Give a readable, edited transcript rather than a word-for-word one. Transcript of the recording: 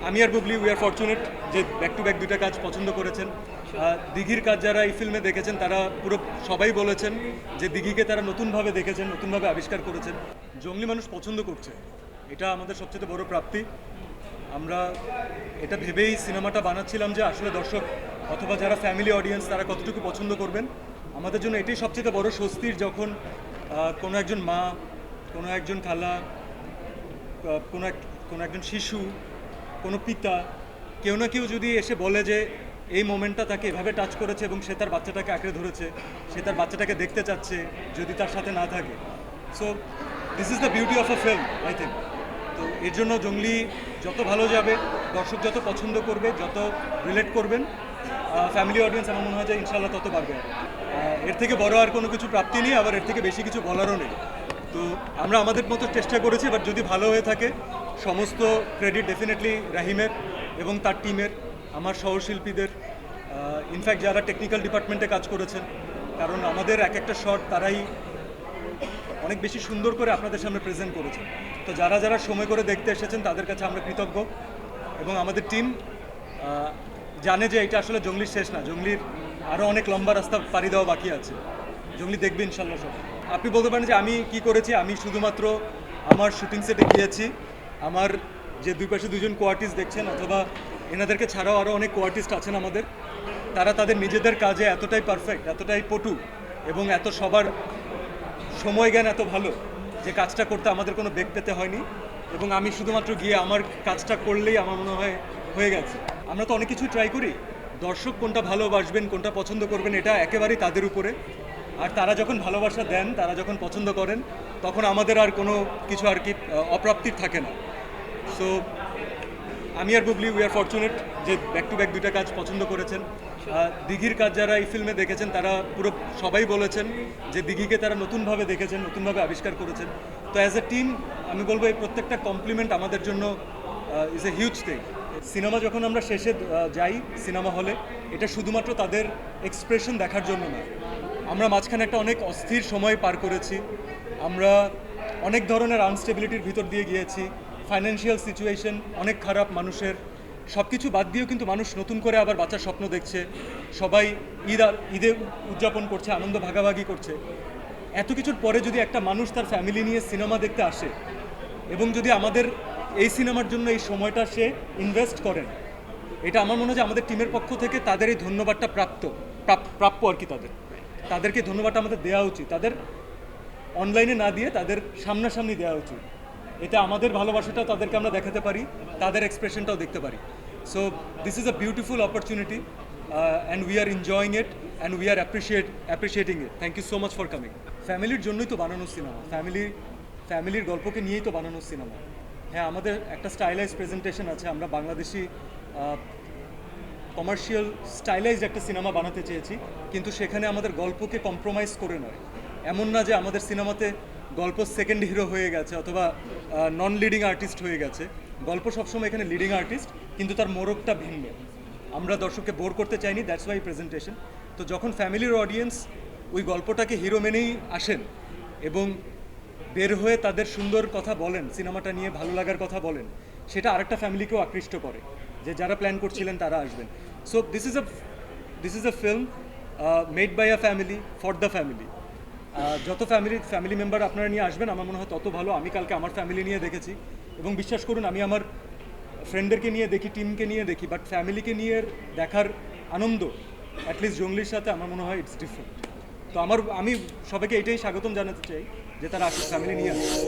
আমি আর Bubly we are fortunate যে back to back দুইটা কাজ পছন্দ করেছেন। দিঘির কাজ যারা এই ফিল্মে দেখেছেন তারা পুরো সবাই বলেছেন যে দিঘিকে তারা নতুনভাবে দেখেছেন, নতুনভাবে আবিষ্কার করেছেন। জঙ্গলি মানুষ পছন্দ করছে, এটা আমাদের সবচেয়ে বড় প্রাপ্তি। আমরা এটা ভেবেই সিনেমাটা বানাচ্ছিলাম যে আসলে দর্শক অথবা যারা ফ্যামিলি অডিয়েন্স তারা কতটুকু পছন্দ করবেন। আমাদের জন্য এটাই সবচেয়ে বড় স্বস্তির, যখন কোনো একজন মা, কোনো একজন খালা, কোনো একজন শিশু, কোনো পিতা, কেউ না কেউ যদি এসে বলে যে এই মোমেন্টটা তাকে এভাবে টাচ করেছে এবং সে তার বাচ্চাটাকে আঁকড়ে ধরেছে, সে তার বাচ্চাটাকে দেখতে চাচ্ছে যদি তার সাথে না থাকে। So this is the beauty of a film I think. তো এর জন্য জঙ্গলি যত ভালো যাবে, দর্শক যত পছন্দ করবে, যত রিলেট করবেন, ফ্যামিলি অডিয়েন্স আমার মনে হয় যে ইনশাল্লাহ তত বাড়বে। এর থেকে বড় আর কোনো কিছু প্রাপ্তি নেই, আবার এর থেকে বেশি কিছু বলারও নেই। তো আমরা আমাদের মতো চেষ্টা করেছি, বাট যদি ভালো হয়ে থাকে সমস্ত ক্রেডিট ডেফিনেটলি রাহিমের এবং তার টিমের, আমার সহশিল্পীদের, ইনফ্যাক্ট যারা টেকনিক্যাল ডিপার্টমেন্টে কাজ করেছেন, কারণ আমাদের এক একটা শট তারাই অনেক বেশি সুন্দর করে আপনাদের সামনে প্রেজেন্ট করেছেন। তো যারা যারা সময় করে দেখতে এসেছেন তাদের কাছে আমরা কৃতজ্ঞ। এবং আমাদের টিম জানে যে এটা আসলে জঙ্গলির শেষ না, জঙ্গলির আরও অনেক লম্বা রাস্তা পাড়ি দেওয়া বাকি আছে। জঙ্গলি দেখবে ইনশাল্লাহ সব। আপনি বলতে পারেন যে আমি কি করেছি, আমি শুধুমাত্র আমার শুটিং সেটে গিয়েছি। আমার যে দুই পাশে দুজন কোয়ার্টিস্ট দেখছেন, অথবা এনাদেরকে ছাড়াও আরও অনেক কোয়ার্টিস্ট আছেন আমাদের, তারা তাদের নিজেদের কাজে এতটাই পারফেক্ট, এতটাই পটু এবং এত সবার সময় জ্ঞান এত ভালো যে কাজটা করতে আমাদের কোনো বেগ পেতে হয়নি। এবং আমি শুধুমাত্র গিয়ে আমার কাজটা করলেই আমার মনে হয় হয়ে গেছে। আমরা তো অনেক কিছু ট্রাই করি, দর্শক কোনটা ভালোবাসবেন, কোনটা পছন্দ করবেন, এটা একেবারেই তাদের উপরে। আর তারা যখন ভালোবাসা দেন, তারা যখন পছন্দ করেন, তখন আমাদের আর কোনো কিছু আর কি অপ্রাপ্তির থাকে না। সো আমি আর বুবলি উই আর ফরচুনেট যে ব্যাক টু ব্যাক দুইটা কাজ পছন্দ করেছেন। দিঘির কাজ যারা এই ফিল্মে দেখেছেন তারা পুরো সবাই বলেছেন যে দিঘিকে তারা নতুনভাবে দেখেছেন, নতুনভাবে আবিষ্কার করেছেন। তো অ্যাজ এ টিম আমি বলবো এই প্রত্যেকটা কমপ্লিমেন্ট আমাদের জন্য is a huge thing. Cinema যখন আমরা শেষে যাই সিনেমা হলে, এটা শুধুমাত্র তাদের এক্সপ্রেশন দেখার জন্য না। আমরা মাঝখানে একটা অনেক অস্থির সময় পার করেছি, আমরা অনেক ধরনের আনস্টেবিলিটির ভিতর দিয়ে গিয়েছি, ফাইন্যান্সিয়াল সিচুয়েশন অনেক খারাপ মানুষের, সব কিছু বাদ দিয়েও কিন্তু মানুষ নতুন করে আবার বাচ্চার স্বপ্ন দেখছে, সবাই ঈদে উদযাপন করছে, আনন্দ ভাগাভাগি করছে। এত কিছুর পরে যদি একটা মানুষ তার ফ্যামিলি নিয়ে সিনেমা দেখতে আসে এবং যদি আমাদের এই সিনেমার জন্য এই সময়টা সে ইনভেস্ট করেন, এটা আমার মনে হয় যে আমাদের টিমের পক্ষ থেকে তাদের এই ধন্যবাদটা প্রাপ্য আর কি। তাদেরকে ধন্যবাদটা আমাদের দেওয়া উচিত, তাদের অনলাইনে না দিয়ে তাদের সামনাসামনি দেওয়া উচিত। এটা আমাদের ভালোবাসাটাও তাদেরকে আমরা দেখাতে পারি, তাদের এক্সপ্রেশনটাও দেখতে পারি। So this is a beautiful opportunity and we are enjoying it and we are appreciating it. Thank you so much for coming. ফ্যামিলির জন্যই তো বানানো সিনেমা, ফ্যামিলির গল্পকে নিয়েই তো বানানো সিনেমা। হ্যাঁ, আমাদের একটা স্টাইলাইজ প্রেজেন্টেশন আছে, আমরা বাংলাদেশি কমার্শিয়াল স্টাইলাইজড একটা সিনেমা বানাতে চেয়েছি, কিন্তু সেখানে আমাদের গল্পকে কম্প্রোমাইজ করে নয়। এমন না যে আমাদের সিনেমাতে গল্প সেকেন্ড হিরো হয়ে গেছে অথবা নন লিডিং আর্টিস্ট হয়ে গেছে। গল্প সবসময় এখানে লিডিং আর্টিস্ট, কিন্তু তার মোড়কটা ভিন্ন। আমরা দর্শককে বোর করতে চাইনি, দ্যাটস ওয়াই প্রেজেন্টেশন। তো যখন ফ্যামিলির অডিয়েন্স ওই গল্পটাকে হিরো মেনেই আসেন এবং বের হয়ে তাদের সুন্দর কথা বলেন, সিনেমাটা নিয়ে ভালো লাগার কথা বলেন, সেটা আরেকটা ফ্যামিলিকেও আকৃষ্ট করে যে যারা প্ল্যান করছিলেন তারা আসবেন। So this is a film made by a family for the family. যত ফ্যামিলি মেম্বার আপনারা নিয়ে আসবেন আমার মনে হয় তত ভালো। আমি কালকে আমার ফ্যামিলি নিয়ে দেখেছি এবং বিশ্বাস করুন আমি আমার ফ্রেন্ডদেরকে নিয়ে দেখি, টিমকে নিয়ে দেখি, বাট ফ্যামিলিকে নিয়ে দেখার আনন্দ অ্যাটলিস্ট জঙ্গলির সাথে আমার মনে হয় ইটস ডিফারেন্ট। তো আমি সবাইকে এটাই স্বাগতম জানাতে চাই যে তারা আসুক, ফ্যামিলি নিয়ে আসুক।